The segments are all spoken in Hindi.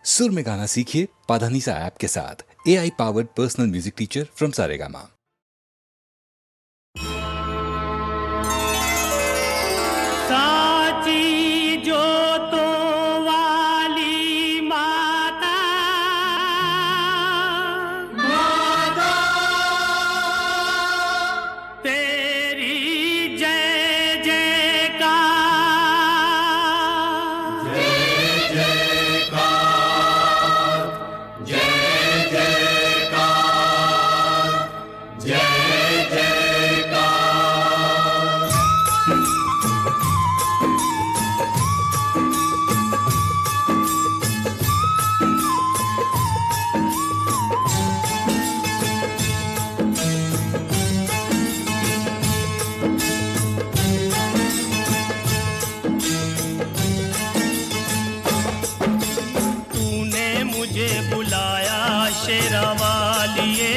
सुर में गाना सीखिए पाधानीसा ऐप के साथ। AI powered personal music teacher from Saregama. साची जोतो वाली माता, माता तेरी जय जयकार, जय जयकार, जय जयकार, जय जयकार। तूने मुझे बुलाया शेरा वालिए,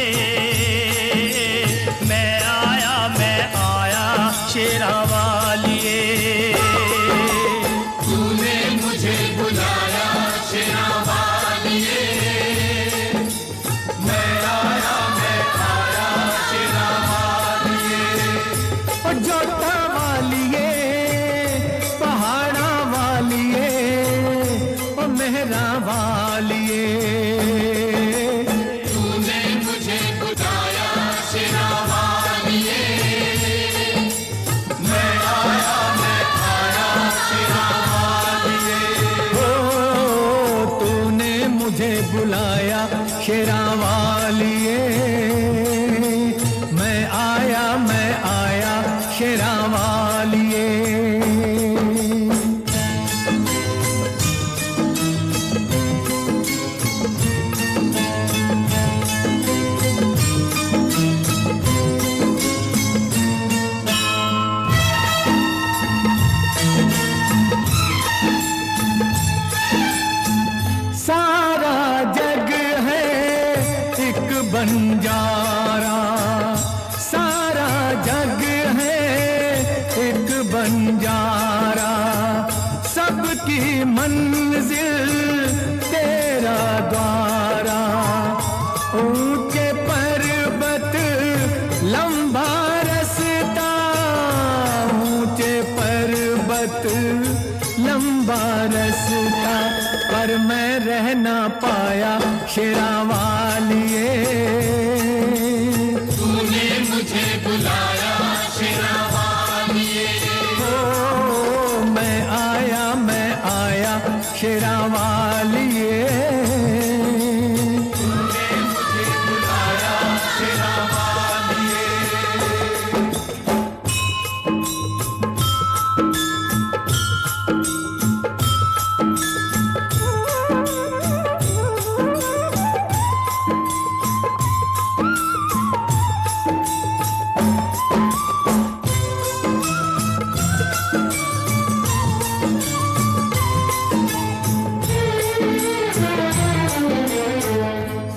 मैं आया शेरा वालिए। तूने मुझे बुलाया शेरा वालिए, मैं आया शेरा वालिए। ओ जोता वालिए, पहाड़ा वालिए, ओ मेहरा वालिए। तूने मुझे बुलाया शेरा वालिए, मैं आया शेरा वालिए। ओ तूने मुझे बुलाया शेरा वालिए, मैं आया शेरा वालिए। सारा जग है एक बंजारा, सारा जग है एक बंजारा, सबकी मंजिल तेरा द्वारा। ऊंचे पर्वत लंबा रास्ता, ऊंचे पर्वत लंबा रास्ता, पर मैं रह ना पाया शेरा वालिए। तूने मुझे बुलाया शेरा वालिए, ओ मैं आया शेरा वालिए। तूने मुझे बुलाया शेरा वालिए।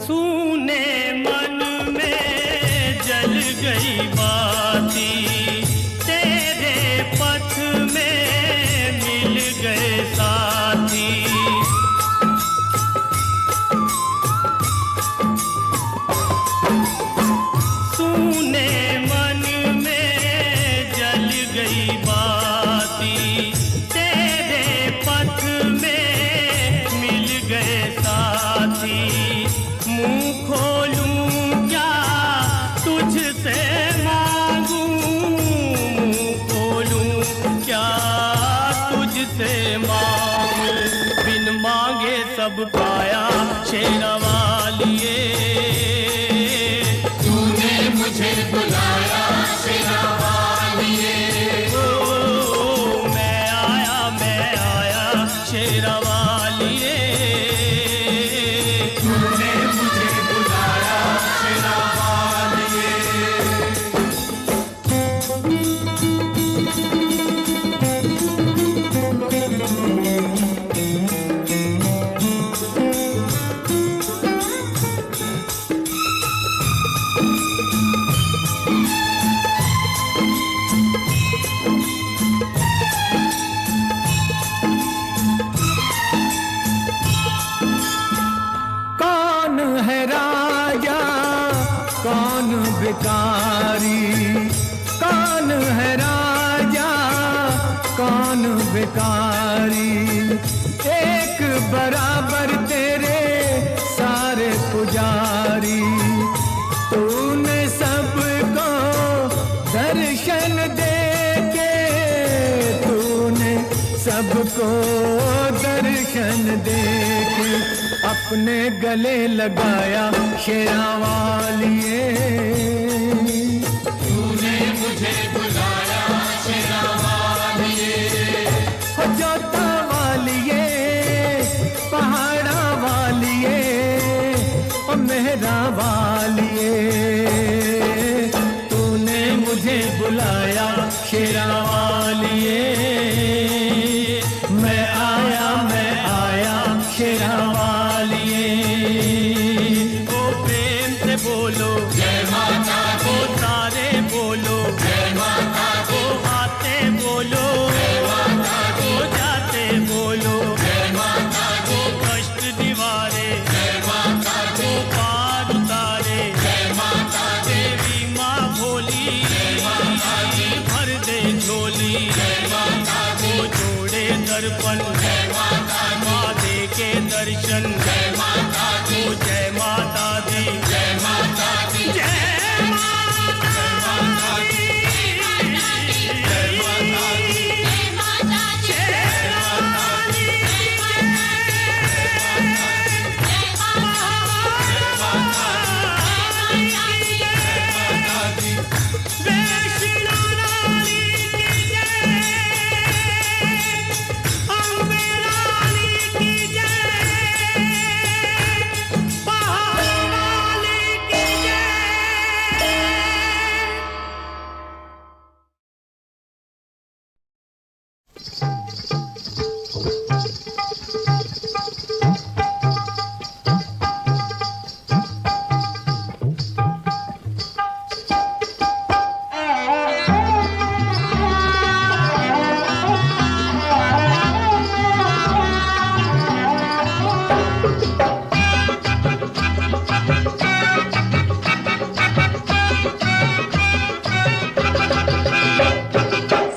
सूने मन में जल गई बाती, तेरे पथ में मिल गए साथी। सूने मन में जल गई बाती, तेरे पथ में मिल गए साथी। मुंह खोलूं क्या तुझसे मांगूं, मुंह खोलूं क्या तुझसे मांगूं, बिन मांगे सब पाया शेरा वालिए। तूने मुझे बुलाया शेरा वालिए, ओ मैं आया शेरा वालिए। तूने मुझे बुलाया शेरा वालिए। बाध्यकारी, कौन है राजा कौन भिखारी, एक बराबर तेरे सारे पुजारी। तूने सबको दर्शन देके, तूने सबको दर्शन देके अपने गले लगाया शेरा वालिए। तूने मुझे बुलाया शेरा वालिए, हो जोता वालिए, पहाड़ा वालिए, ओ मेहरा वालिए। तूने मुझे बुलाया शेरा वालिए, मैं आया शेरा वालिए। ओ प्रेम से बोलो जय माता दी, ओ तारे बोलो जय माता दी, ओ आते बोलो जय माता दी, ओ जाते बोलो जय माता दी, ओ कष्ट दीवारे जय माता दी, ओ पार उतारे जय माता दी, देवी माँ भोली भर दे झोली। जय माता दी, ओ जोड़े दर्पण जय माता दी, माँ दे के दर्शन। जय माता दी, ओ जय माता दी, जय माता दी, जय माता दी, जय माता दी, माता दी,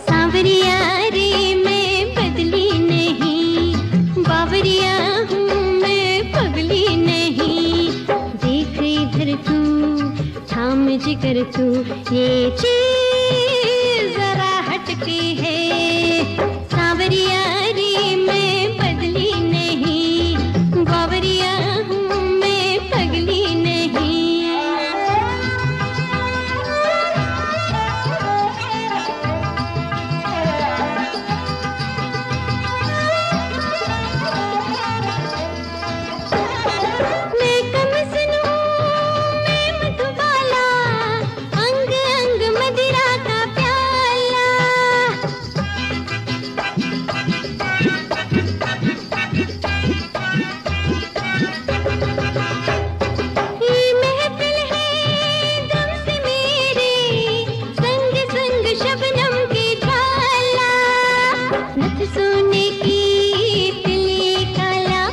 सांवरिया रे मैं बदली नहीं, बावरिया हूँ मैं पगली नहीं। देख इधर तू थाम जिगर तू, ये चीज जरा हटके है। सांवरिया रे मैं बदली नहीं, बावरिया हूँ मैं पगली नहीं। मैं कमसन हूँ मैं मधुबाला, अंग अंग मदिरा का प्याला। ये महफिल है दम से मेरे, संग संग शबनम की ज्वाला। नथ सोने की तिले काला,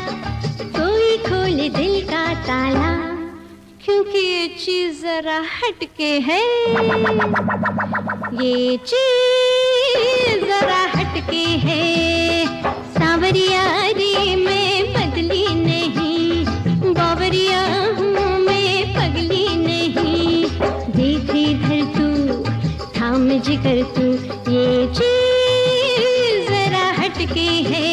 कोई खोले दिल का ताला। क्योंकि ये चीज जरा हटके है, ये चीज जरा हटके है। सांवरिया रे मैं बदली नहीं, बावरिया हूँ मैं पगली नहीं। देख इधर तू थाम जिगर तू, ये चीज जरा हटके है।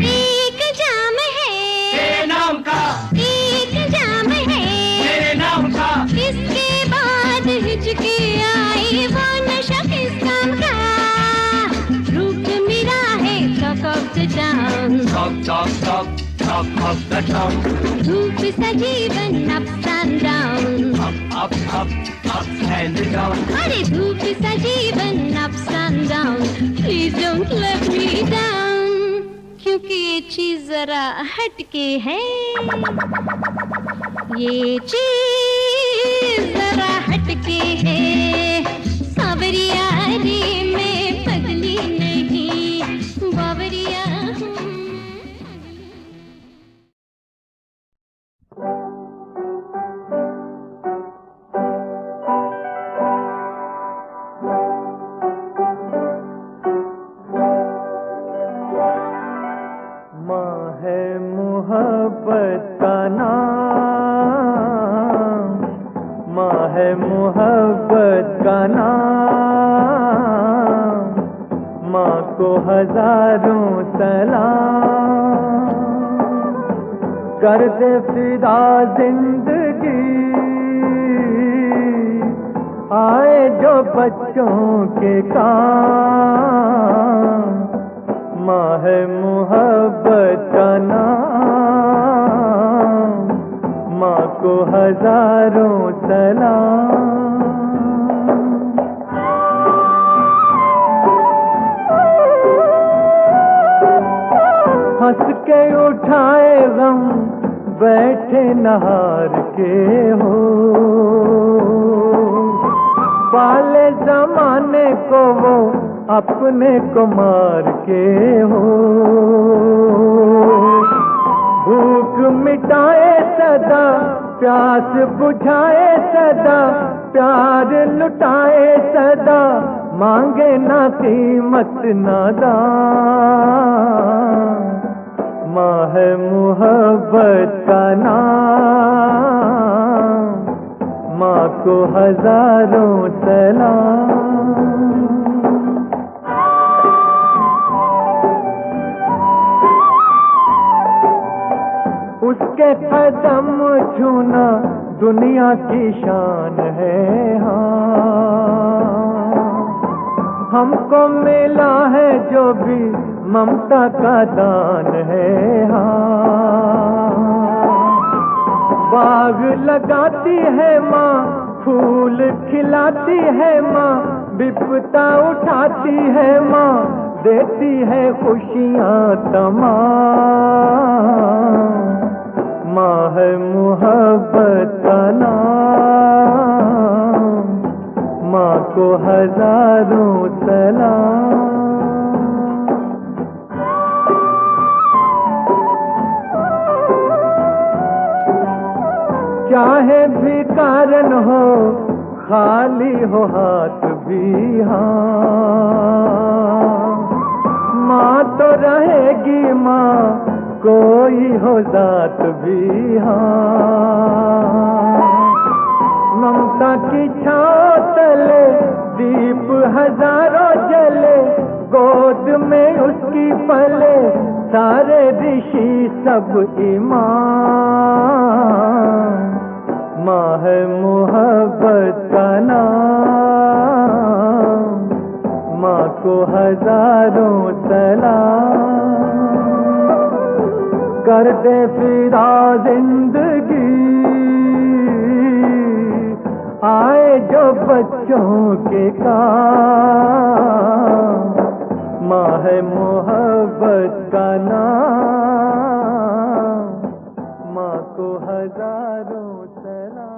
एक जाम है तेरे नाम का, एक जाम है, तेरे नाम का। इसके बाद हिचके आए वो नशा किस काम का। रूप मेरा है talk of the town, Talk, talk, talk, talk of the town. धूप सा जीवन ups and down। Up, up, up and down. अरे धूप सा जीवन ups and down, please don't let me down। जरा हटके है, ये चीज जरा हटके है। सावरिया रे मैं पगली नहीं, बावरिया हूँ। मोहब्बत का नाम, माँ को हजारों सलाम। कर दे फिदा जिंदगी, आए जो बच्चों के काम। माँ है मोहब्बत का नाम, माँ को हजारों सलाम। हंस के उठाए गम, बैठे नहार के हो। पाले जमाने को वो अपने को मार के हो। भूख मिटाए सदा, प्यास बुझाए सदा, प्यार लुटाए सदा, मांगे ना कीमत ना दाम। माँ है मोहब्बत का नाम, माँ को हजारों सलाम। उसके कदम छूना दुनिया की शान है। हाँ, हमको मिला है जो भी ममता का दान है। हाँ, बाग लगाती है माँ, फूल खिलाती है माँ, विपदा उठाती है माँ, देती है खुशियाँ तमाम। माँ है मोहब्बत का नाम, माँ को हजारों सलाम। चाहे भी कारण हो, खाली हो हाथ भी, हाँ, माँ तो रहेगी माँ, कोई हो जात भी, हाँ। ममता की छाँव तले दीप हजारों जले, गोद में उसकी पले सारे ऋषि सब ईमान। माँ है मोहब्बत का नाम, माँ को हजारों सलाम। कर दे फिदा जिंदगी, आए जो बच्चों के काम। माँ है मोहब्बत का नाम, माँ को हजारों सलाम।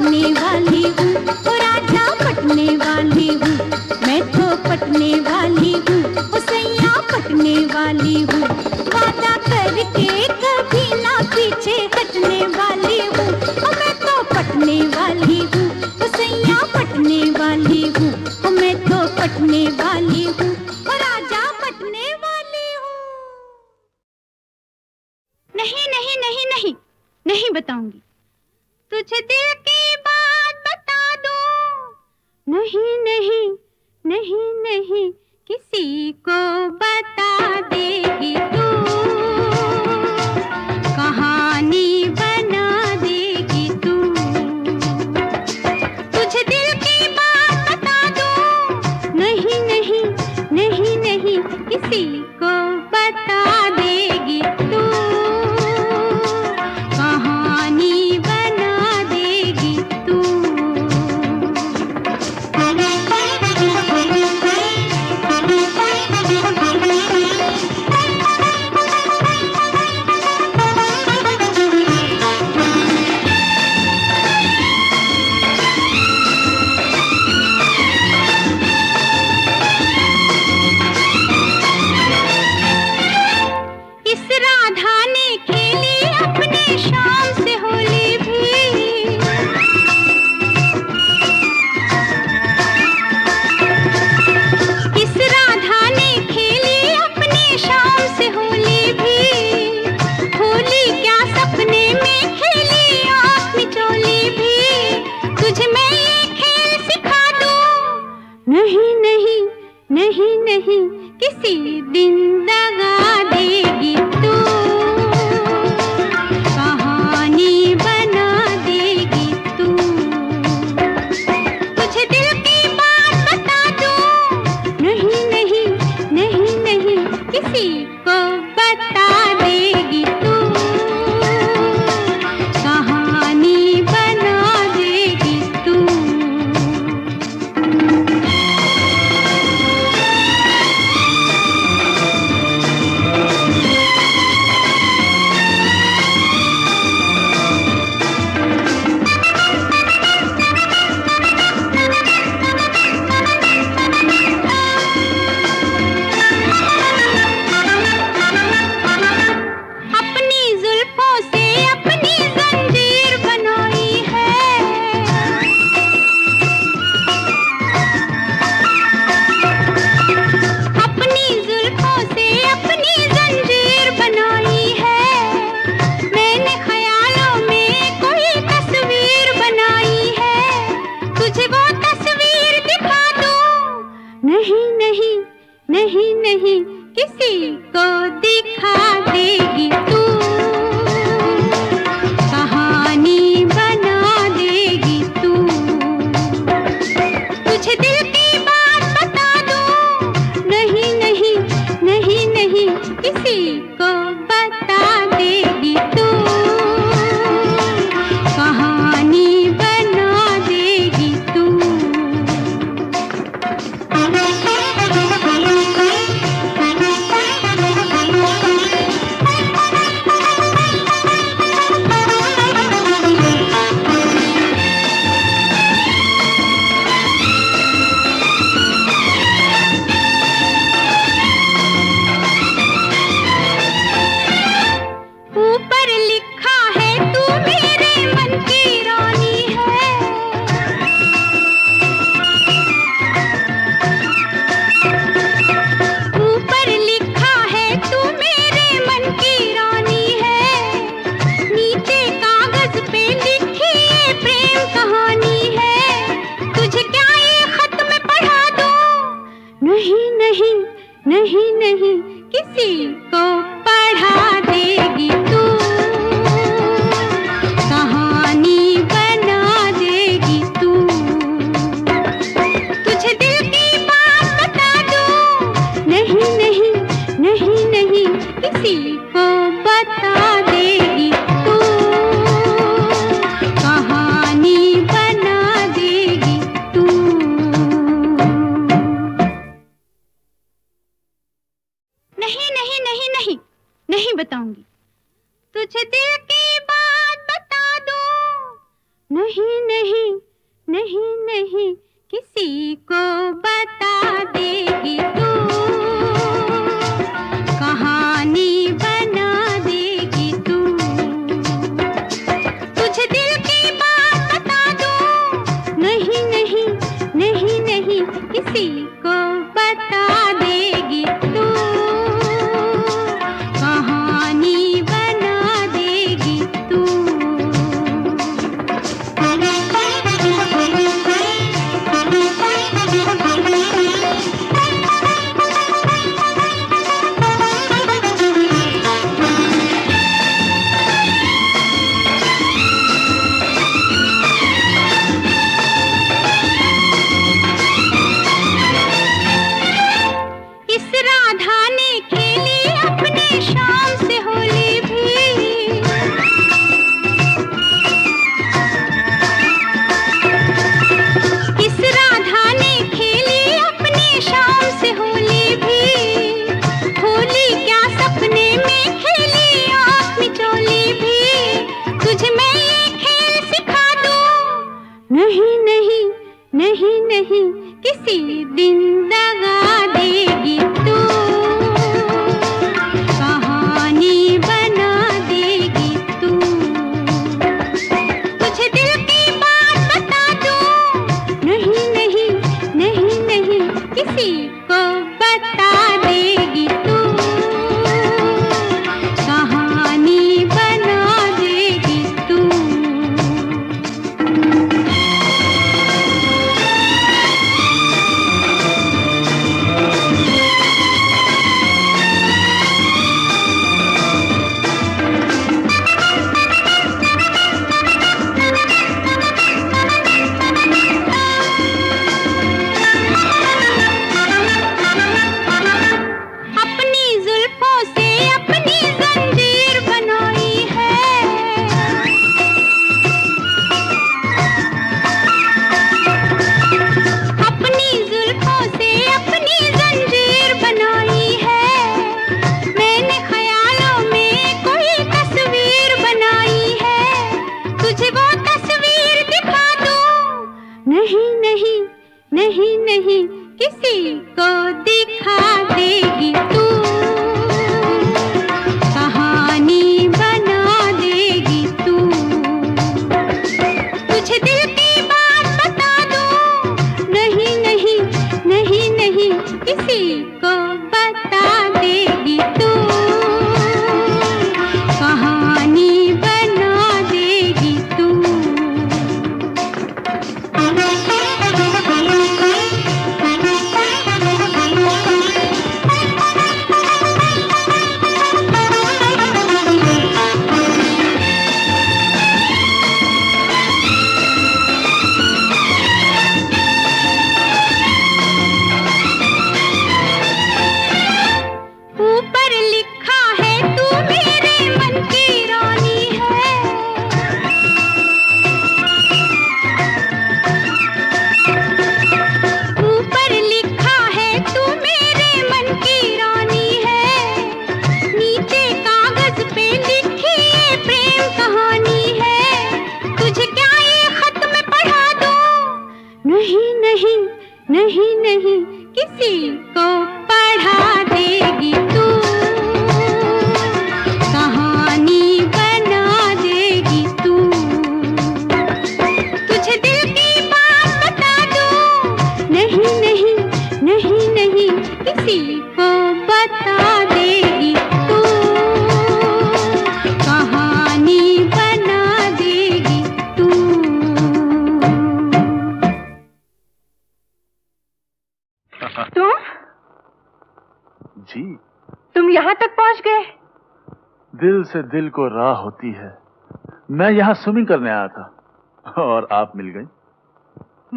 पटने वाली हूँ, ओ राजा पटने वाली हूँ, मैं तो पटने वाली हूँ, ओ सैया पटने वाली हूँ, वादा करके कभी ना पीछे हटने वाली हूँ, ओ मैं तो पटने वाली हूँ, ओ सैया पटने वाली हूँ, ओ मैं तो पटने वाली हूँ, ओ राजा पटने वाली हूँ। नहीं नहीं नहीं नहीं नहीं बताऊंगी, तुझे दिल की बात बता दूं। नहीं नहीं नहीं नहीं किसी को बता देगी तू, कहानी बना देगी तू। तुझे दिल की बात बता दूं। नहीं नहीं नहीं नहीं किसी को बता देगी तू, कहानी बना देगी तू। इस राधा ने खेली अपने शाम से होली भी, इस राधा ने खेली अपने शाम से होली भी, होली क्या सपने में खेली आँख मिचोली भी। तुझे मैं ये खेल सिखा दूं। नहीं नहीं नहीं नहीं किसी दिन दगा देगी तू, कहानी बना देगी तू। तुझे दिल की बात बता दूं। नहीं नहीं नहीं नहीं किसी को बता देगी तू, कहानी बना देगी तू। अपनी जुल्फों से अपनी जंजीर बनाई है, अपनी जुल्फों से अपनी जंजीर बनाई है। मैंने ख्यालों में कोई तस्वीर बनाई है, तुझे वो तस्वीर दिखा दूं। नहीं नहीं नहीं नहीं किसी को दिखा देगी तू, कहानी बना देगी तू। तुझे दिल की बात बता दूं। नहीं नहीं नहीं नहीं किसी को बता देगी तू, कहानी बना देगी तू। ऊपर लिखा है तू मेरे मन की रानी है, ऊपर लिखा है तू मेरे मन की रानी है। नीचे कागज पे लिखी ये प्रेम कहानी है, तुझे क्या ये खत मैं पढ़ा दूं। नहीं नहीं नहीं नहीं किसी को पढ़ा देगी तू, कहानी बना देगी तू। तुझे दिल की बात बता दूं। नहीं नहीं नहीं नहीं किसी को बता देगी तू, कहानी बना देगी तू। नहीं नहीं नहीं नहीं नहीं बताऊंगी, तुझे दिल की बात बता दूं। नहीं नहीं नहीं नहीं किसी को बता देगी तू, कहानी बना देगी तू। तुझे दिल की बात बता दूं, नहीं नहीं नहीं नहीं किसी को बता देगी तू, कहानी बना देगी तू। इस राधा ने खेली अपने शाम से होली भी, इस राधा ने खेली अपने शाम से होली भी। होली क्या सपने में खेली आँख मिचोली भी, तुझ में ये खेल सिखा दूं, नहीं नहीं नहीं नहीं किसी दिन दगा देगी तू, कहानी बना देगी तू। तुझे दिल की बात बता दूं, नहीं नहीं नहीं नहीं किसी को बता देगी तू, कहानी बना देगी तू। अपनी जुल्फों से अपनी जंजीर बनाई है, अपनी जुल्फों से अपनी जंजीर बनाई है। मैंने ख्यालों में कोई तस्वीर बनाई है, तुझे वो तस्वीर दिखा दूं, नहीं नहीं नहीं नहीं किसी को दिखा देगी तू, कहानी बना देगी तू। तुझे दिल की बात बता दूं, नहीं नहीं नहीं नहीं किसी को बता देगी तू, कहानी बना देगी तू। ऊपर लिखा है तू मेरे मन की रानी है, ऊपर लिखा है तू मेरे मन की रानी है। नीचे कागज पे लिखी ये प्रेम कहानी है, तुझे क्या ये खत में पढ़ा दूं, नहीं नहीं नहीं नहीं किसी को पढ़ा देगी तू, कहानी बना देगी तू। तुझे दिल की बात बता दूं, नहीं नहीं नहीं नहीं किसी को बता देगी तू, कहानी बना देगी तू। जी, तुम यहाँ तक पहुँच गए? दिल से दिल को राह होती है। मैं यहाँ स्विमिंग करने आया था और आप मिल गई।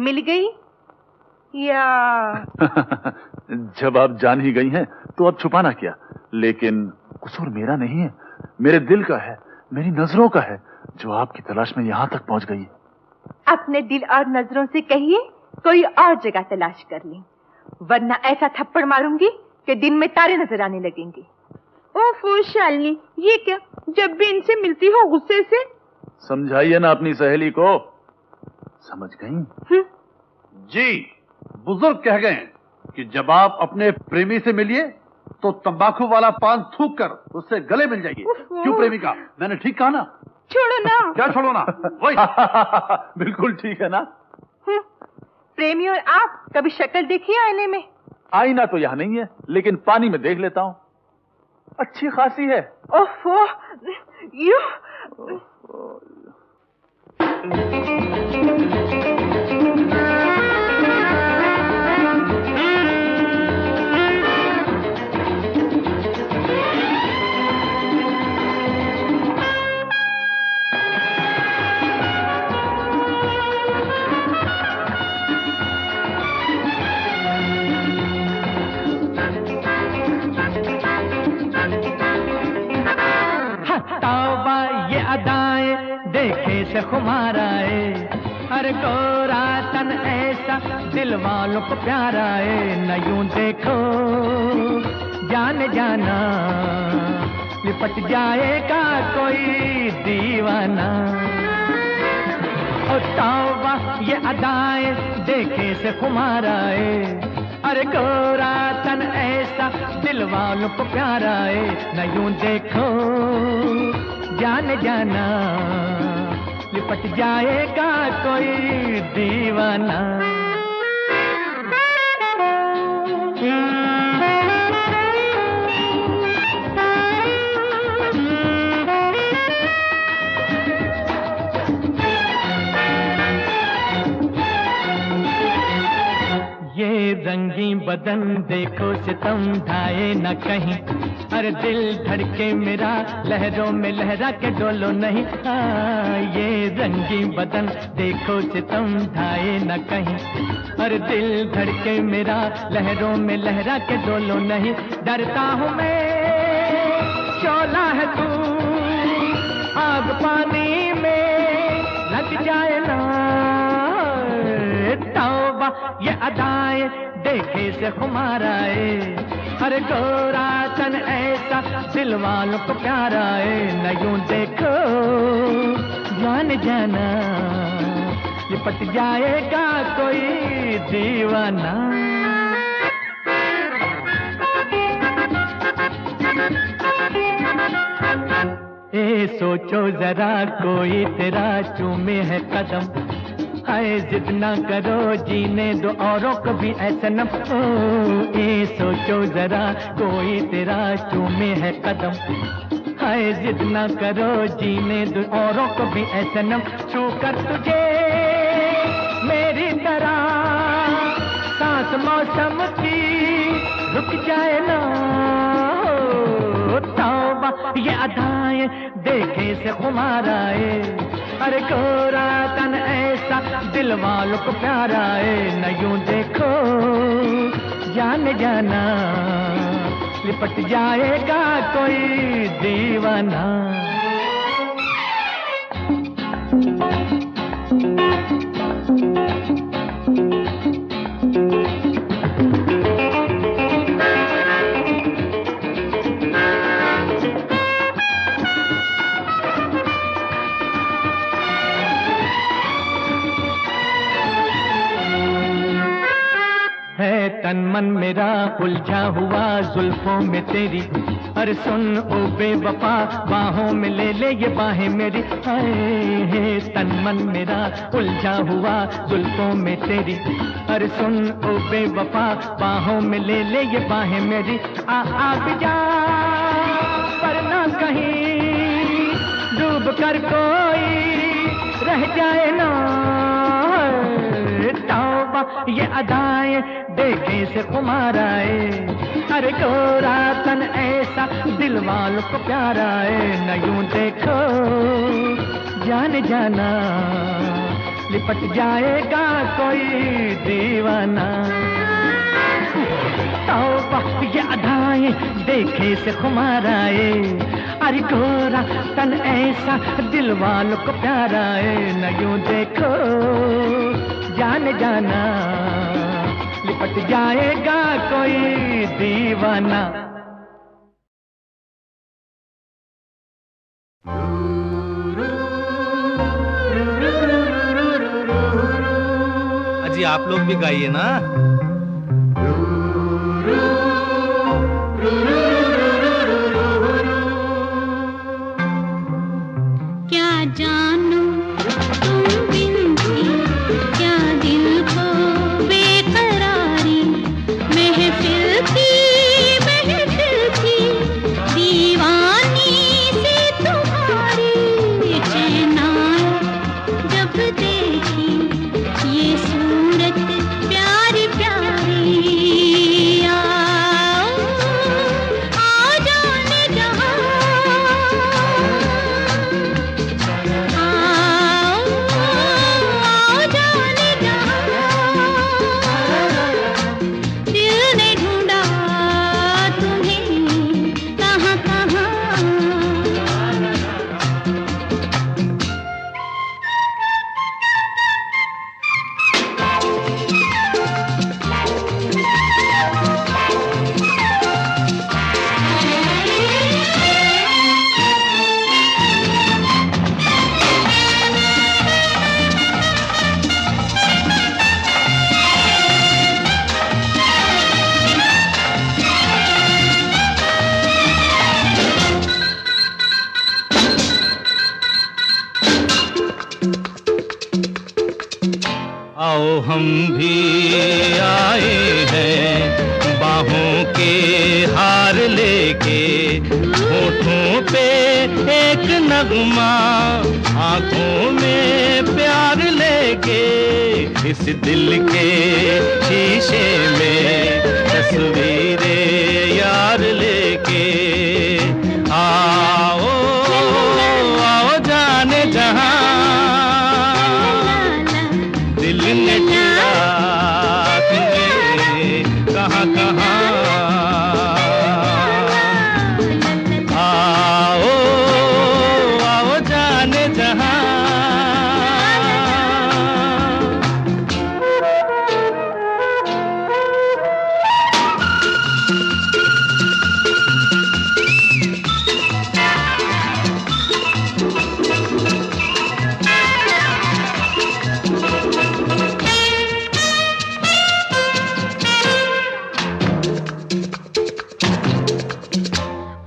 मिल गई या जब आप जान ही गई हैं तो अब छुपाना क्या। लेकिन कसूर मेरा नहीं है, मेरे दिल का है, मेरी नजरों का है, जो आपकी तलाश में यहाँ तक पहुँच गई है। अपने दिल और नजरों से कहिए कोई और जगह तलाश कर लें, वरना ऐसा थप्पड़ मारूंगी कि दिन में तारे नजर आने लगेंगे। ओफो शालिनी, ये क्या, जब भी इनसे मिलती हो गुस्से से। समझाइए ना अपनी सहेली को। समझ गई? जी, बुजुर्ग कह गए कि जब आप अपने प्रेमी से मिलिए तो तंबाकू वाला पान थूक कर उससे गले मिल जाइए। क्यों प्रेमिका, मैंने ठीक कहा ना? छोड़ो ना। क्या छोड़ो ना? वही बिल्कुल ठीक है ना? प्रेमी और आप कभी शक्ल देखी आईने में? आईना तो यहाँ नहीं है, लेकिन पानी में देख लेता हूँ। अच्छी खासी है। ओफो, यू तौबा ये अदाएं देखे से खुमार आए, हर गोरा तन ऐसा दिल वालों को प्यार आए। न यूं देखो जान जाना, लिपट जाएगा कोई दीवाना। ओ तौबा ये अदाएं देखे से खुमार आए, अरे गोरा तन ऐसा दिल वालों को प्यार आए। न यूं देखो जान जाना, लिपट जाएगा कोई दीवाना। ये रंगी बदन देखो सितम ढाए न कहीं, अरे दिल धड़के मेरा लहरों में लहरा के डोलो नहीं। ये रंगी बदन देखो सितम ढाए न कहीं, अरे दिल धड़के मेरा लहरों में लहरा के डोलो नहीं। डरता हूँ मैं शोला है तू, आग पानी में लग जाए ना। तौबा ये अदाएं देखे से खुमार आए, अरे गोरा तन ऐसा दिल वालों को प्यार आए। न यूं देखो जान जाना, लिपट जाएगा कोई दीवाना। ए सोचो जरा कोई तेरा चूमे है कदम, हाय जिद ना करो जीने दो औरों को भी ऐसा न। ए सोचो जरा कोई तेरा चूमे है कदम, हाय जिद ना करो जीने दो औरों को भी ऐसा न। छू कर तुझे मेरी तरह सांस मौसम की रुक जाए ना। तौबा ये अदाएं देखे से खुमार आए, अरे गोरा तन ऐसा दिल वालों को प्यार आए। न यूं देखो जान जाना, लिपट जाएगा कोई दीवाना। तन मन मेरा उलझा हुआ जुल्फों में तेरी, अरे सुन ओ बेवफा बाहों में ले ले ये बाहें मेरी। हाय तन मन मेरा उलझा हुआ जुल्फों में तेरी, अरे सुन ओ बेवफा बाहों में ले ले ये बाहें मेरी। आ भी जा पर ना कहीं डूब कर कोई रह जाए ना। तौबा ये अदाएं देखे से खुमार आए, अरे गोरा तन ऐसा दिल वालों को प्यार आए। न यूं देखो जान जाना, लिपट जाएगा कोई दीवाना। तौबा ये अदाएं देखे से खुमार आए, अरे गोरा तन ऐसा दिल वालों को प्यार आए। न यूं देखो जान जाना, लिपट जाएगा कोई दीवाना। जी आप लोग भी गाइए ना। क्या जानू तुम बिन भी क्या दिल को बेकरारी, महफिल की दीवानी से तुम्हारी चैन आया जब देखी ये सूरत प्यारी प्यारी। आ जाने जहाँ जाने जहाँ दिल ने ढूंढा तुम्हें कहाँ कहाँ। आओ हम भी आए हैं बाहों के हार लेके, होठों पे एक नगमा आंखों में प्यार लेके, इस दिल के शीशे में तस्वीरें यार लेके। आओ आओ जाने जहाँ दिल ने ढूंढा तुम्हें कहाँ कहाँ। आओ आओ जाने जहाँ।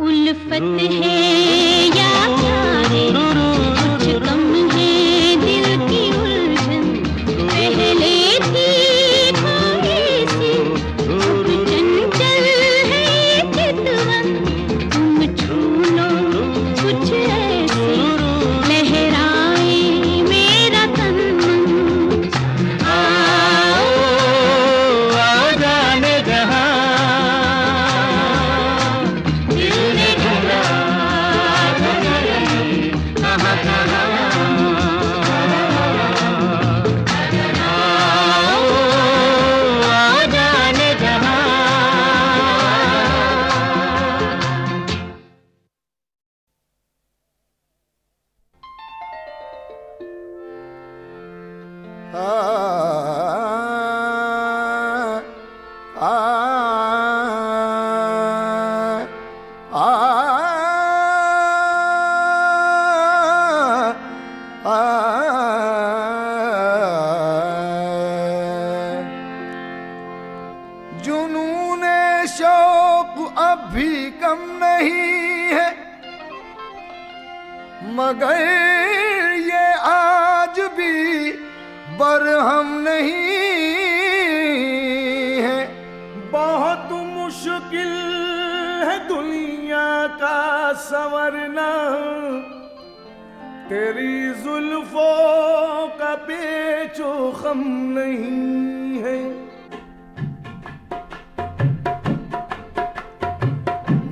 उल्फत है या प्यार कुछ कम है दिल की उलझन, पहले थी थोड़ी सी अब चंचल है चितवन। तुम छू लो कुछ ऐसे लहराए मेरा तन मन। आओ आओ जाने जहाँ दिल ने ढूंढा तुम्हें कहाँ कहाँ। आओ आओ जाने जहाँ। जुनूने शौक अब भी कम नहीं है, मगर ये आज भी बरहम नहीं है। बहुत मुश्किल है दुनिया का संवरना, तेरी जुल्फों का पेचो खम नहीं है।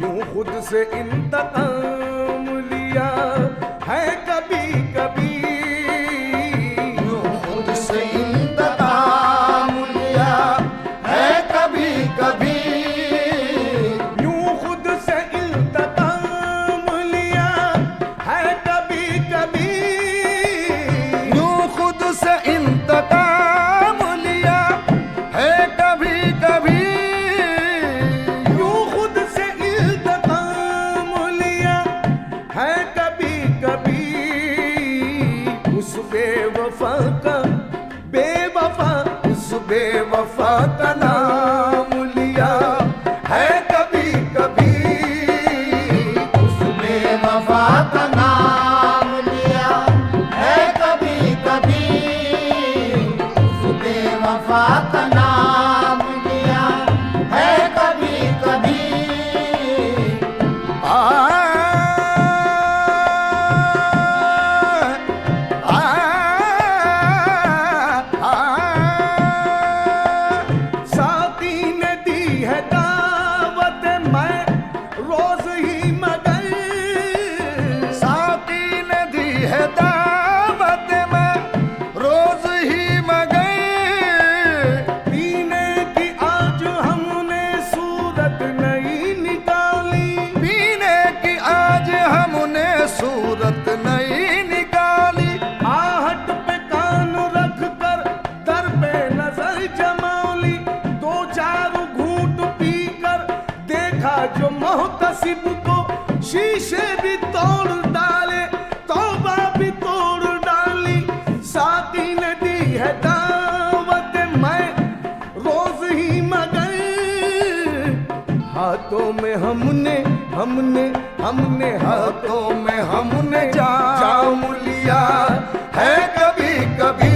यूं खुद से इंतकाम लिया है कभी कभी, यूं खुद से इंतकाम लिया है कभी कभी। यूं खुद से इंतकाम लिया है कभी कभी, यूं खुद से इंतकाम लिया है कभी कभी। यूं खुद से इंतकाम लिया है कभी वफा का नाम लिया है कभी कभी, उसने वफा का नाम लिया है कभी कभी, उसने वफा का नाम लिया है कभी कभी। साथी ने दी है दावत मैं रोज ही मगर, साथी ने दी है दावत मैं रोज ही मगर, पीने की आज हमने सूरत नहीं निकाली, पीने की आज हमने सूरत नहीं निकाली। आहट पे कान रख कर दर पे नजर जमाली, दो चार घूंट पीकर देखा जो मोहतसिब को शीशे भी तोड़ डाले, तौबा भी तोड़ डाली। साथी ने दी है दावत मैं रोज ही मगर, हाथों में हमने हमने हमने हाथों में हमने जाम लिया है कभी कभी,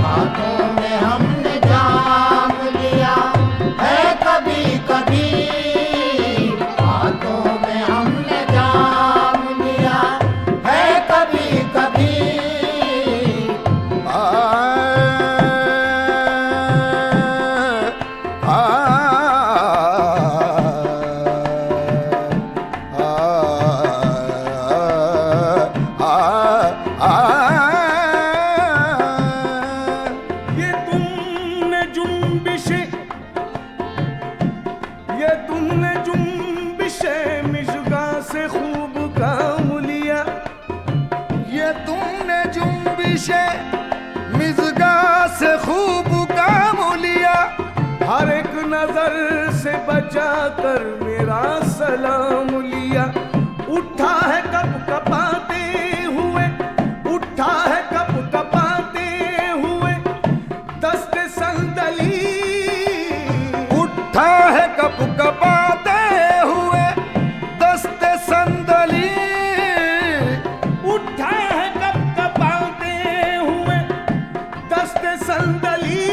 हाथों में हमने जाम लिया है कभी कभी, हाथों में हमने जाम लिया है कभी कभी। ये तुमने जुम्बिशे मिज़गा से खूब काम लिया, ये तुमने जुम्बिशे मिज़गा से खूब काम लिया, हर एक नजर से बचा कर मेरा सलाम लिया। उठा है कप कपाते हुए, उठा है कप कपाते हुए दस्ते संदली, उठा है कप कपाते हुए दस्ते संदली, उठा है कप कपाते हुए दस्ते संदली।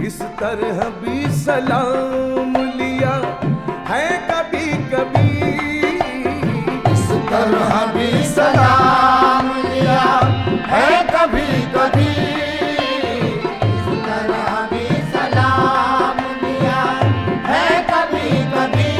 इस तरह भी सलाम लिया है कभी कभी, इस तरह भी सलाम लिया है कभी कभी, इस तरह भी सलाम लिया है कभी कभी।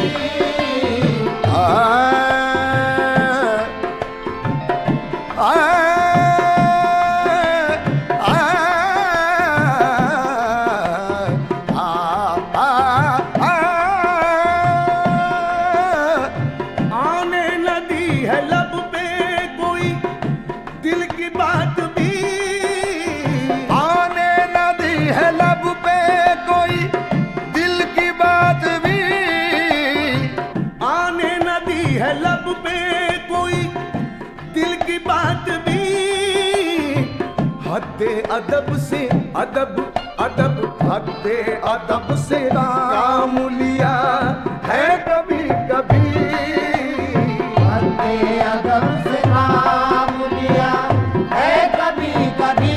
आने न दी है लब पे कोई दिल की बात भी, आने न दी है लब पे कोई दिल की बात भी, आने न दी है लब पे कोई दिल की बात भी। हद्दे अदब से अदब अदब हद्दे अदब से काम लिया है कभी कभी, हद्दे अदब से काम लिया है कभी कभी।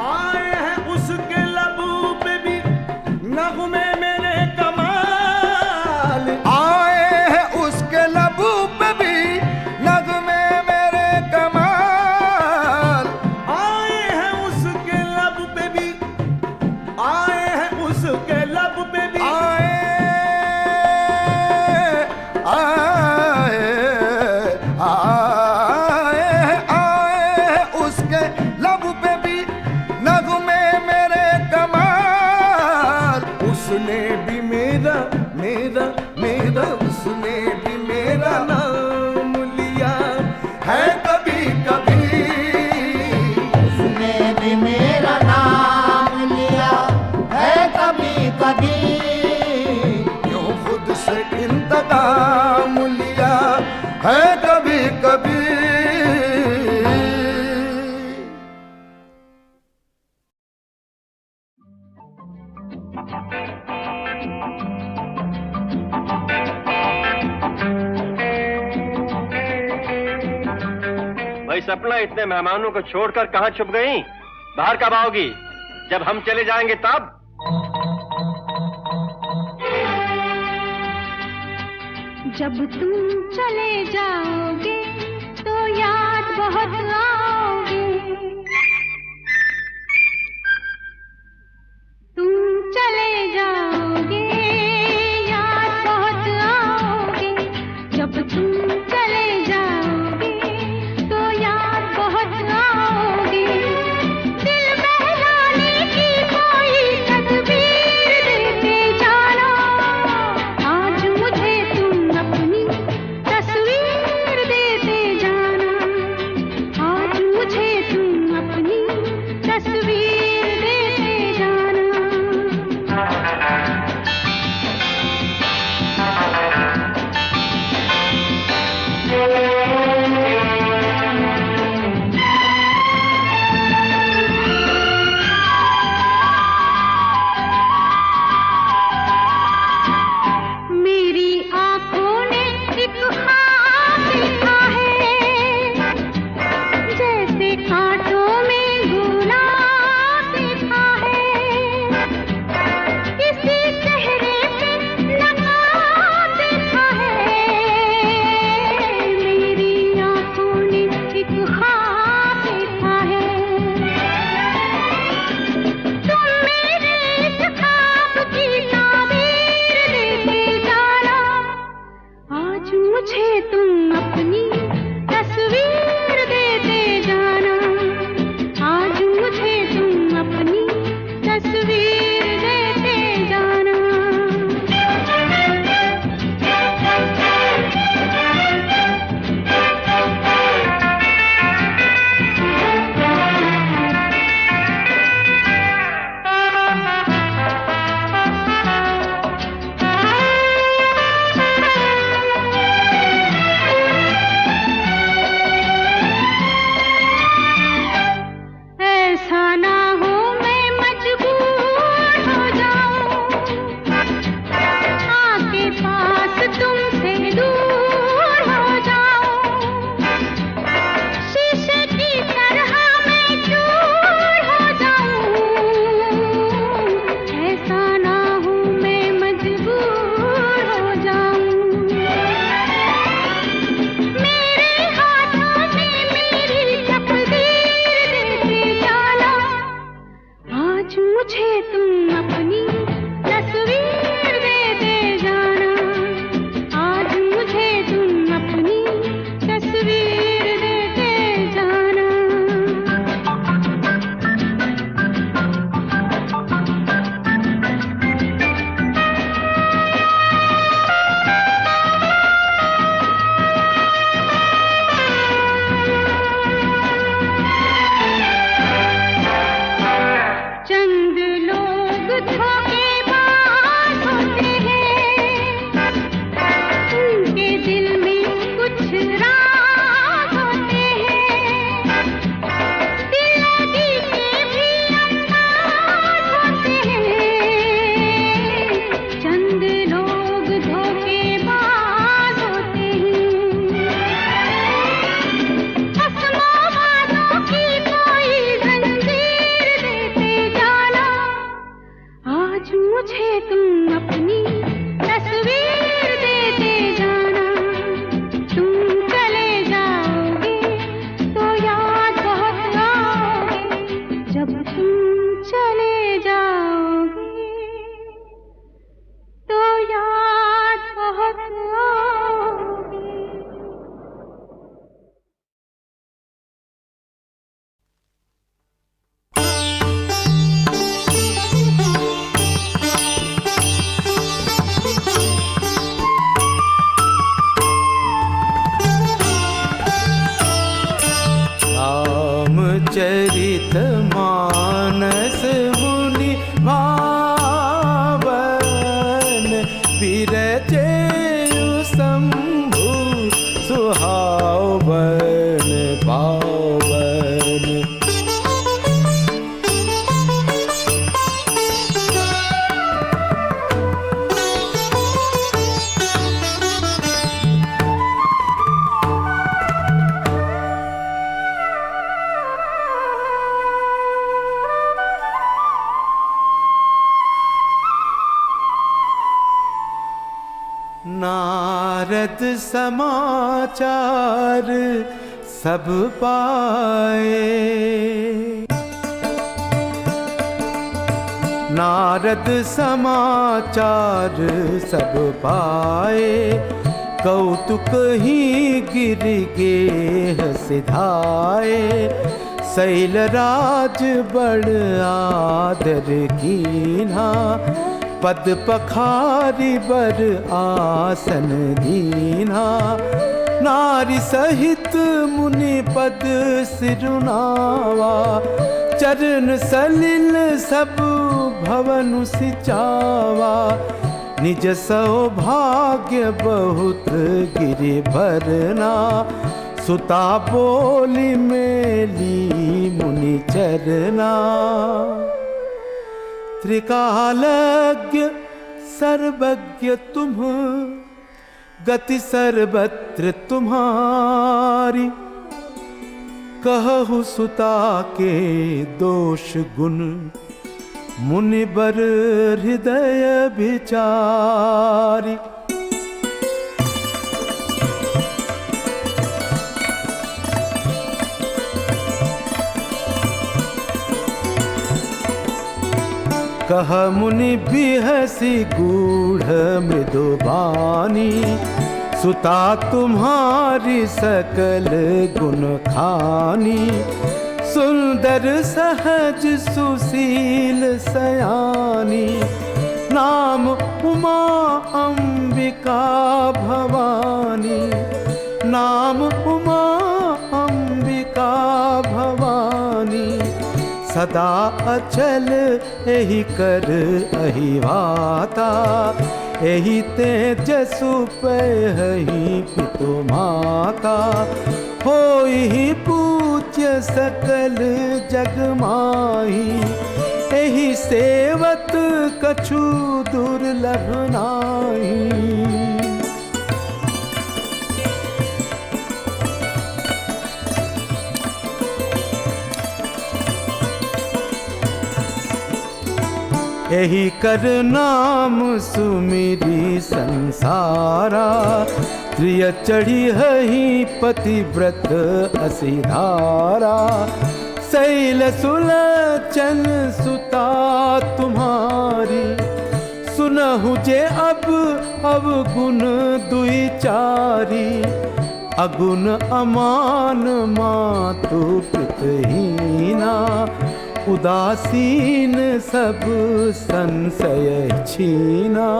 आए हैं उसके लबू पे भी नगमे मेरे कमाल, आए हैं उसके लबू पे भी नगमे मेरे कमाल, आए हैं उसके लब पे भी, आए हैं उसके लब पे भी, आए आए आए आए उसके लब पे भी नगमे मेरे कमाल। उसने भी मेरा मेरा मेरा उसने भी मेरा नाम लिया है कभी कभी, उसने भी मेरा से इंतकाम लिया है कभी कभी। भाई सपना, इतने मेहमानों को छोड़कर कहाँ छुप गई? बाहर कब आओगी? जब हम चले जाएंगे तब? जब तुम चले जाओगे तो याद बहुत आओगे। तुम चले जाओगे याद बहुत आओगे। जब तुम चले जाओगे तो याद बहुत आओगे। दिल बहलाने की कोई तदबीर देते जाना। आज मुझे तुम अपनी तस्वीर देते जाना। आज मुझे तुम अपनी तस्वीर देते जाना। मेरी आंखों ने एक ख्वाब देखा है। जैसे कांटों में गुलाब देखा है। किसी चेहरे पे नकाब देखा है। मेरी आंखों ने एक ख्वाब देखा है। तुम मेरे इस ख्वाब की ताबीर देते जाना। आज मुझे तुम अपनी तस्वीर देते जाना। आज मुझे तुम अपनी तस्वीर देते जाना। नारद समाचार सब पाए, नारद समाचार सब पाए, कौतुक ही गिर गेह सिधाए। शैलराज बड़ आदर कीन्हा, पद पखारी बर आसन दीन्हा। नारी सहित मुनि पद सिरुनावा, चरण सलिल सब भवनु सिचावा। निज सौभाग्य बहुत गिरि भरना, सुता बोली मेली मुनि चरना। त्रिकालज्ञ सर्वज्ञ तुम, गति सर्वत्र तुम्हारी। कहु सुता के दोष गुण, मुनिबर हृदय विचारी। कह मुनि बिहसी गूढ़ मृदुबानी, सुता तुम्हारी सकल गुण खानी। सुंदर सहज सुशील सयानी, नाम उमा अंबिका भवानी। नाम उमा अंबिका भवानी, सदा अचल एहि कर अहिवाता। एहि तेजसु पहि पितु माता, होई पूज्य सकल जग माही। एहि सेवत कछु दुर्लभ नाही। एहि कर नाम सुमिरी संसारा। प्रिय चढ़ी हही पतिव्रत असिधारा। शैल सुलचन सुता तुम्हारी, सुनहु जे अब गुण दुई चारी। अगुण अमान मातु पितहीना, उदासीन सब संशय छीना।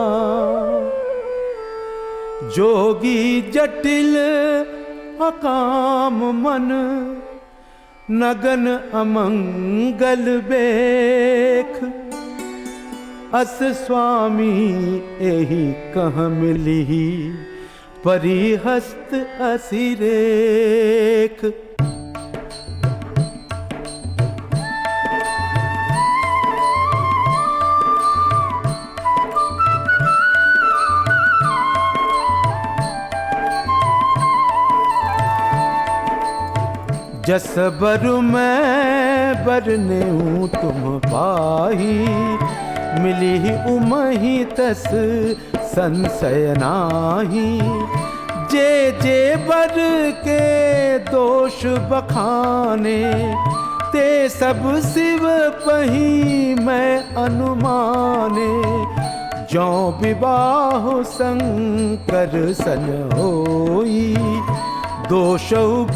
जोगी जटिल अकाम मन, नगन अमंगल बेख। अस स्वामी एहि कह मिली, परिहस्त असिरेख। जस बरु मैं बरनेऊ तुम पाही। मिली उमहि तस संशय नाही। जे जे बर के दोष बखाने, ते सब शिव पही मैं अनुमाने। जो विवाह शंकर सन होई, दोष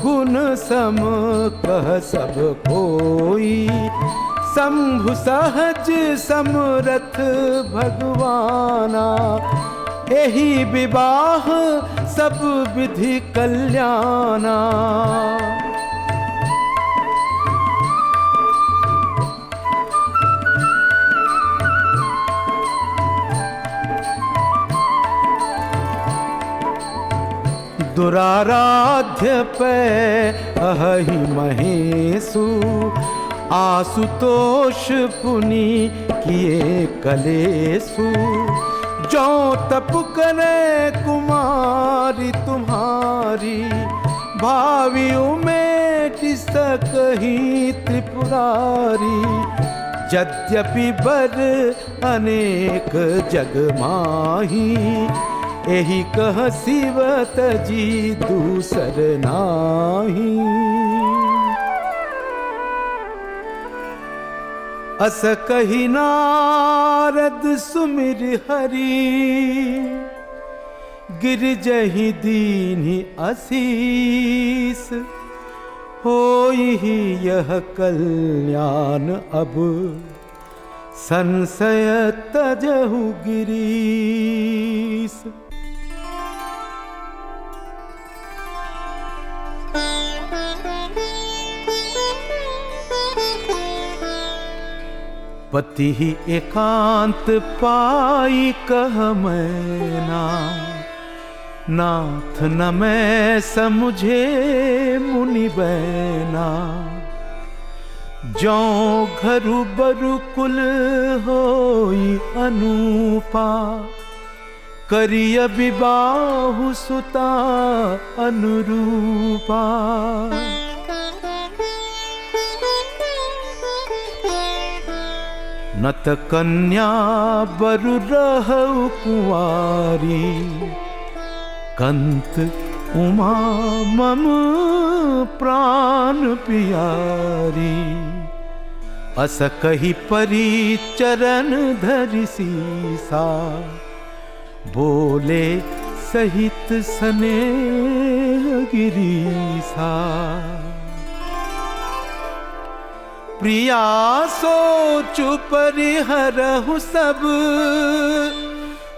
गुण सम कह सब कोई। शंभु सहज समरथ भगवाना, एहि विवाह सब विधि कल्याणा। दुराराध्य पे अहि महेशु। आशुतोष पुनि किए कलेसु। जो तप करे कुमारी तुम्हारी, भावी उमेट सकही त्रिपुरारी। यद्यपि बर अनेक जग माही, एही कह सिवत जी दूसर नाही। अस कही नारद सुमिर हरि, गिर जहि दीन्हि असीस। होई ही यह कल्याण अब, संशय तजहु गिरीस। पति ही एकांत पाई कह मैना, नाथ न मैं समझे मुनि बैना। जो घरु बरु कुल होई अनूपा, करिय विबाहु सुता अनुरूपा। नत कन्या बरु रहु कुंवारी, कंत उमा मम प्राण प्यारी। अस कही परी चरण धरि सीसा, बोले सहित स्नेह गिरीसा। प्रिया सोचु परिहरहु सब,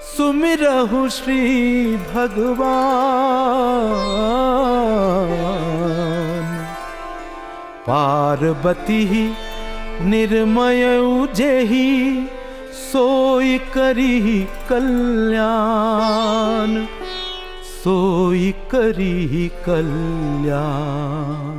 सुमिरहु श्री भगवान। पार्वती निर्मय जेहि, सोई करी कल्याण, सोई करी कल्याण।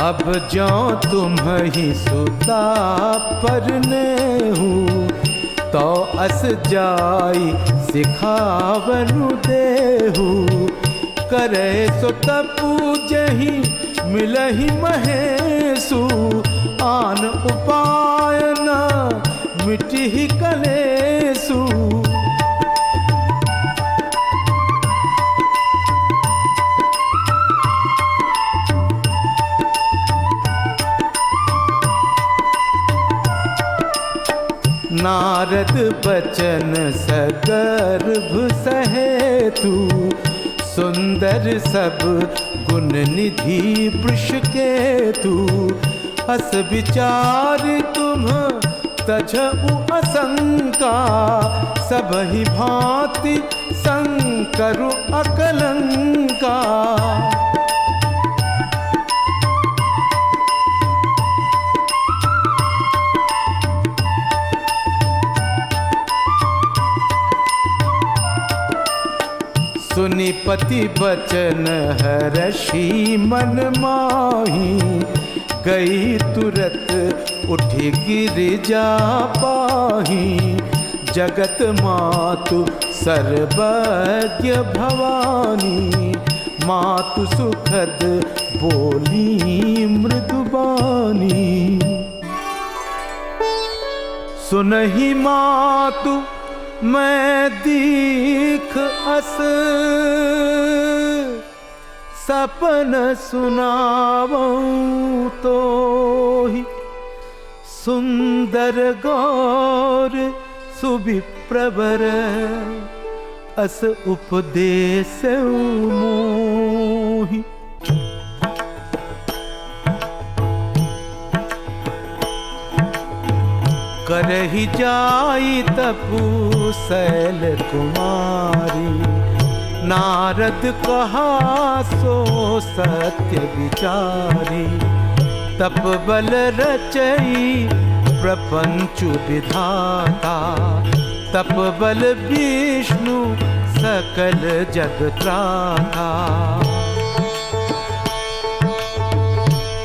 अब जो तुम ही सुता परने हूँ, तो अस जाई सिखावनु देहु। करे सो तपूजहि मिलहि महेशु, आन उपाय न मिटहि कलेसु। नारद बचन सगर्भ सहेतु, सुंदर सब गुण निधि वृष केतु। हस विचार तुम तजहु असंका, सबहि भांति संकरु अकलंका। सुनि पति बचन हर्षि मन माही, गई तुरत उठि गिरिजा पाही। जगत मातु सर्वज्ञ भवानी, मातु सुखद बोली मृदुबानी। सुनहि मातु मैं दीख अस, सपन सुनावऊं तो ही। सुंदर गौर सुविप्रवर, अस उपदेश मोहि। करहि जाई तपु शैल कुमारी, नारद कहा सो सत्य विचारी। तप बल रचई प्रपंच विधाता, तप बल विष्णु सकल जग त्राता।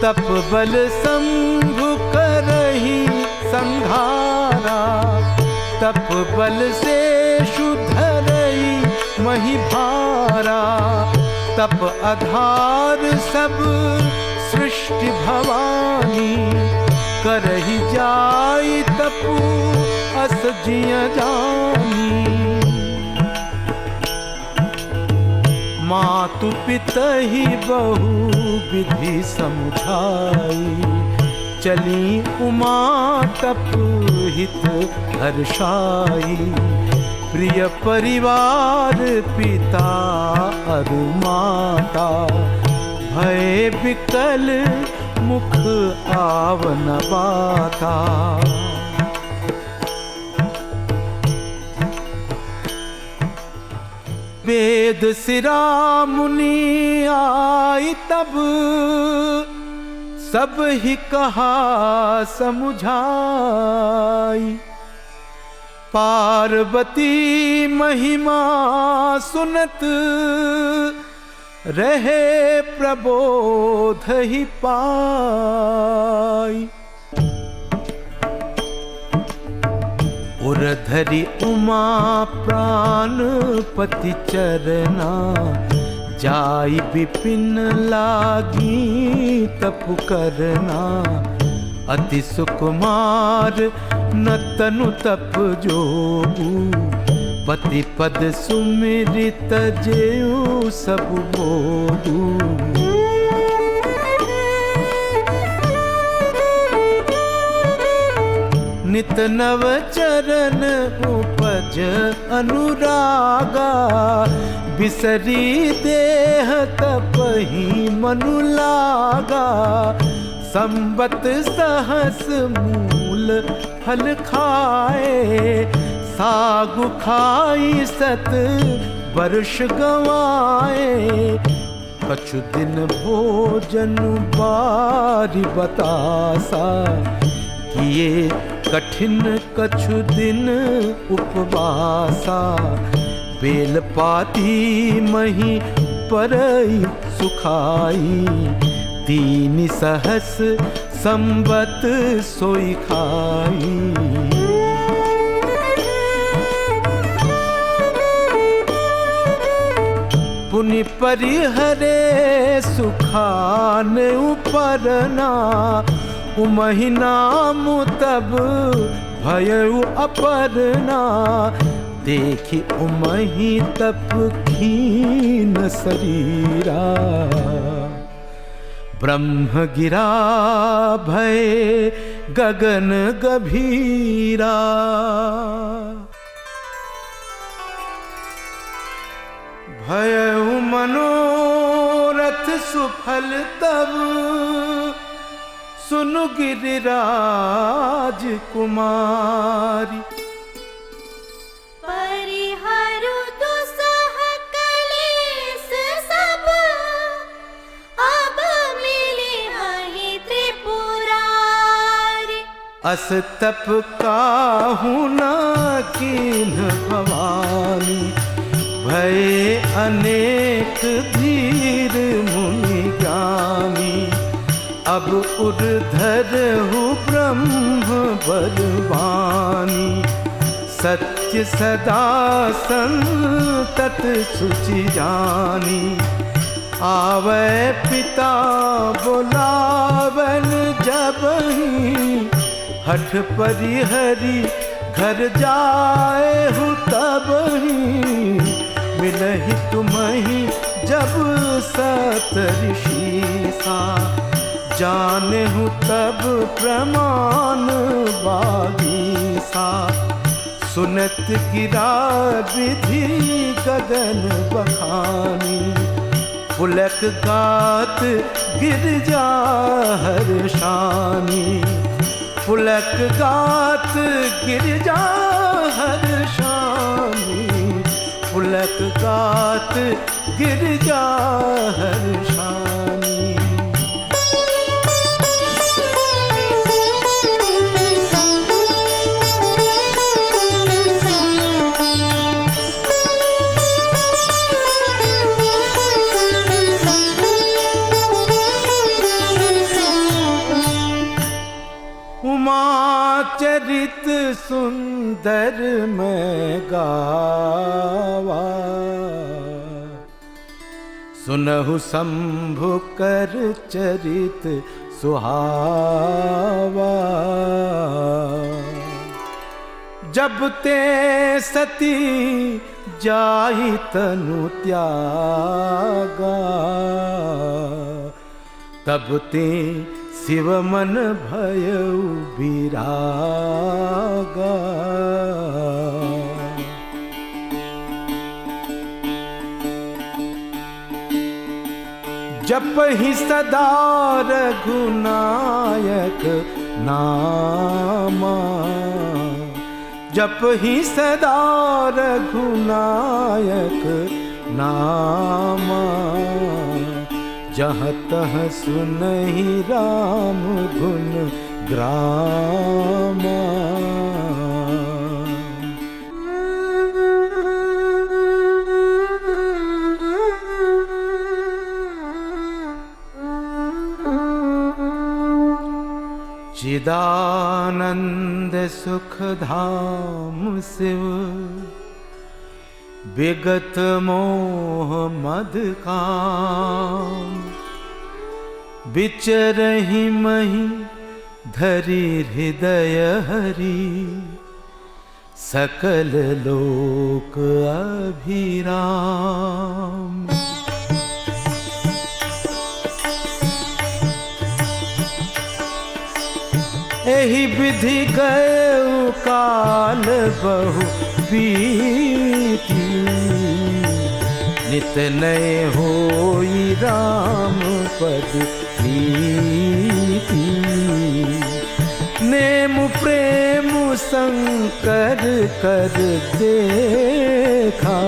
तप बल शंभु करहि संघारा, तप बल से शुद्धरई मही भारा। तप आधार सब सृष्टि भवानी, करही जाई तपु अस जिय जानी। मातु पितहि बहु विधि समुझाई, चली उमा तप हित हर्षाई। प्रिय परिवार पिता अरु माता, भय विकल मुख आवन बाता। वेद सिरा मुनि आई तब, सब ही कहा समुझाई। पार्वती महिमा सुनत, रहे प्रबोध ही पाई। उरधरी उमा प्राण पति चरना, जाई विपिन लागी तपु करना। अति सुकुमार न तनु तप जोगु, पति पद सुमिरित जेऊ सब भोगु। नित नव चरण उपज अनुरागा, बिसरी देह तपहि मनु लागा। संबत सहस मूल फल खाए, सागु खाई सत वर्ष गवाए। कछु दिन भोजन बारी बतासा, किए कठिन कछु दिन उपवासा। बेल पाती मही परई सुखाई, तीन सहस संबत सोई खाई। पुनि परिहरे सुखान उपरना, उमहि नाम तब भयउ अपर्णा। देखि उमहि तप खीन शरीरा, ब्रह्म गिरा भय गगन गभीरा। भयउ मनोरथ सुफल तब, सुनु गिरिराज कुमारी। परिहरु दुसह कलेस सब, अब मिली हहि त्रिपुरारी। अस तप काहू न कीन्ह भवानी, भय अनेक धीर मुनि ज्ञानी। अब उर्धर हूँ ब्रह्म बलवानी, सत्य सदा संतत सुचि जानी। आवे पिता बुलावन जबहि, हठ परिहरी घर जाए हूँ तबहि। मिलहि तुम्हि जब सत ऋषि सा, जाने हूँ तब प्रमाण बागीसा। सुनत गिरा विधि गगन बखानी, पुलक गात गिरजा हर्षानी। पुलक गात गिरजा हर्षानी, पुलक गात गिरजा हर्षानी। चरित सुंदर मैं गावा, सुनहु शंभु कर चरित सुहावा। जब ते सती जाहि तनु त्यागा, तब ते शिव मन भयउ विरागा। जपहि सदा रघुनायक नामा, जपहि सदा रघुनायक नामा। जहाँ तहाँ सुनहि राम गुण ग्रामा। चिदानंद सुख धाम शिव, विगत मोह मद काम। विचरहि मही धरि हृदय हरि, सकल लोक अभिराम। एहि विधि गए काल बहु बीती, नित नए होई राम पद प्रीति। नेम प्रेम संकर कर देखा,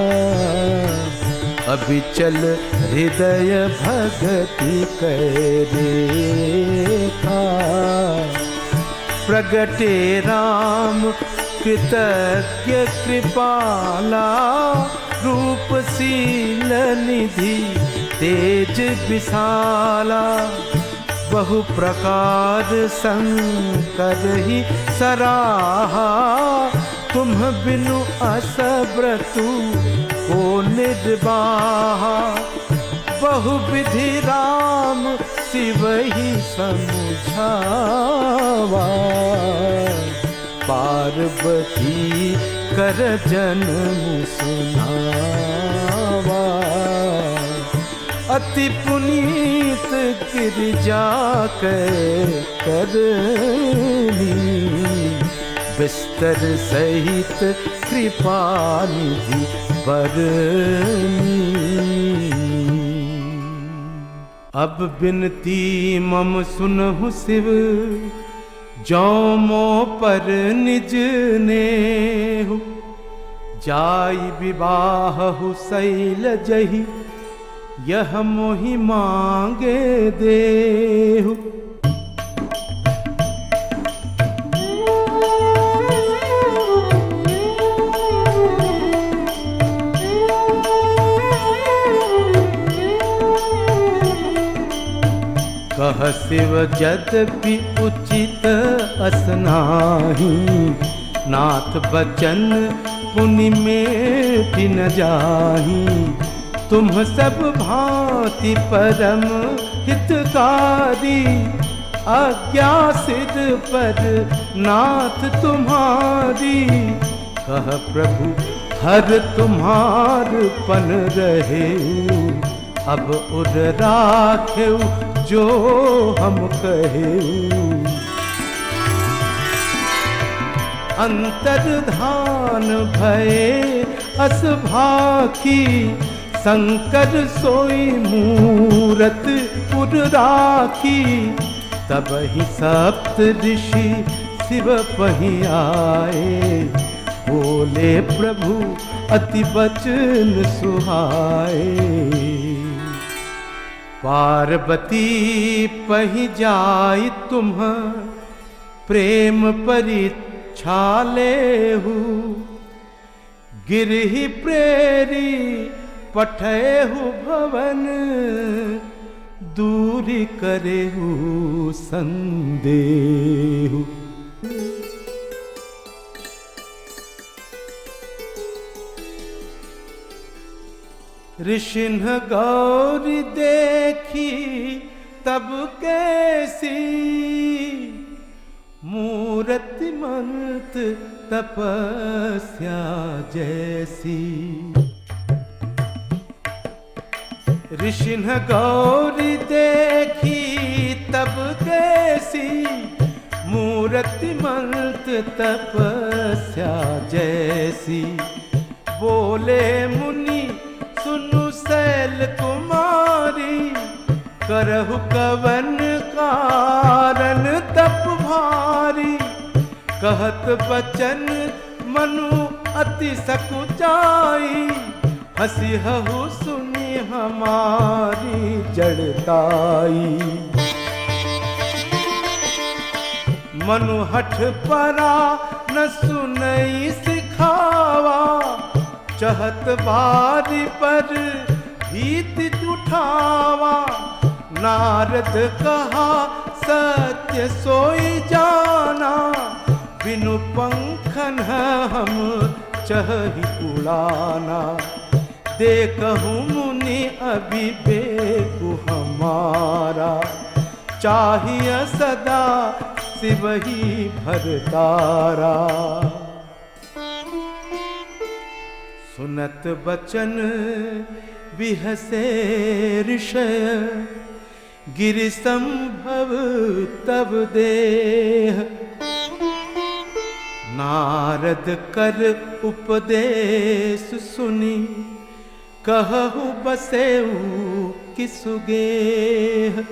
अभिचल हृदय भगति करेखा। प्रगटे राम कृतज्ञ कृपाला, रूपशील निधि तेज विशाला। बहु प्रकार संकर ही सराहा, तुम बिनु असब्रतु को निर्वाहा। बहु विधि राम शिव ही समुझावा, पार्वती कर जन्म सुनावा। अति पुनीत गिरिजा करनी, बिस्तर सहित कृपा निधि बरनी। अब बिनती मम सुनहु शिव, जौ मो पर निज नेहु। जाई विवाहु शैल जहि, यह मोहि मांगे देहु। कह शिव यद्यपि उचित असनाहि, नाथ बचन पुनि में न जाहि। तुम सब भांति परम हितकारी, आज्ञा सिद्ध पर नाथ तुम्हारी। कह प्रभु हर तुम्हार पन रहे, अब उर राखे जो हम कहे। अंतर्धान भये अस भाखी, शंकर सोई मूरत पुर राखी। तब ही सप्त ऋषि शिव पहि आए, बोले प्रभु अति बचन सुहाए। पार्वती पहि जाय तुम प्रेम परीक्षा लेहु। गिरहि प्रेरी पठेहु भवन, दूरी करेहु संदेहु। ऋषिन गौरी देखी तब कैसी मूर्तिमंत तपस्या जैसी। ऋषिन गौरी देखी तब कैसी मूर्तिमंत तपस्या जैसी। बोले मुनि सुनु शैल कुमारी करहु कवन कारण तप भारी। कहत बचन मनु अति सकुचाई हंसी हहु सुनी हमारी जड़ताई। मनु हठ परा न सुनई सिखावा चहत बारी पर भीति उठावा। नारद कहा सत्य सोई जाना बिनु पंखन हम चही उड़ाना। देखहु मुनि अभिवेकु हमारा चाहिए सदा शिव ही भरतारा। सुनत बचन बिहसे ऋषय गिरि संभव तब देह। नारद कर उपदेश सुनी कहहु बसेऊ किसुगेह।